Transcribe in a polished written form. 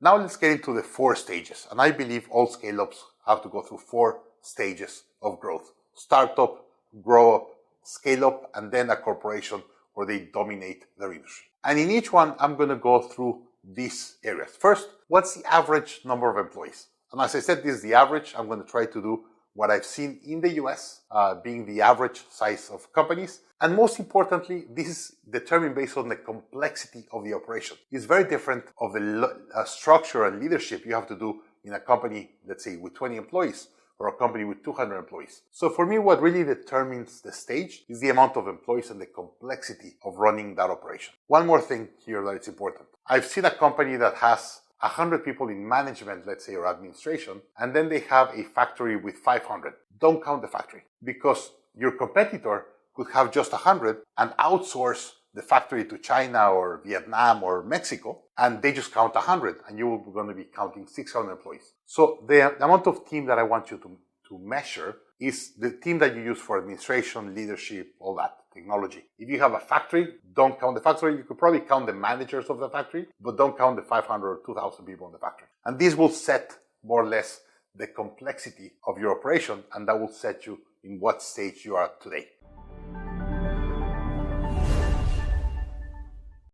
Now let's get into the 4 stages. And I believe all scale-ups have to go through 4 stages of growth. Startup, grow up, scale up, and then a corporation where they dominate their industry. And in each one, I'm going to go through these areas. First, what's the average number of employees? And as I said, this is the average. I'm going to try to do what I've seen in the US, being the average size of companies. And most importantly, this is determined based on the complexity of the operation. It's very different of the structure and leadership you have to do in a company, let's say, with 20 employees or a company with 200 employees. So for me, what really determines the stage is the amount of employees and the complexity of running that operation. One more thing here that is important. I've seen a company that has 100 people in management, let's say, or administration, and then they have a factory with 500. Don't count the factory, because your competitor could have just 100 and outsource the factory to China or Vietnam or Mexico, and they just count 100, and you're going to be counting 600 employees. So the amount of team that I want you to measure is the team that you use for administration, leadership, all that, technology. If you have a factory, don't count the factory. You could probably count the managers of the factory, but don't count the 500 or 2,000 people in the factory. And this will set more or less the complexity of your operation, and that will set you in what stage you are today.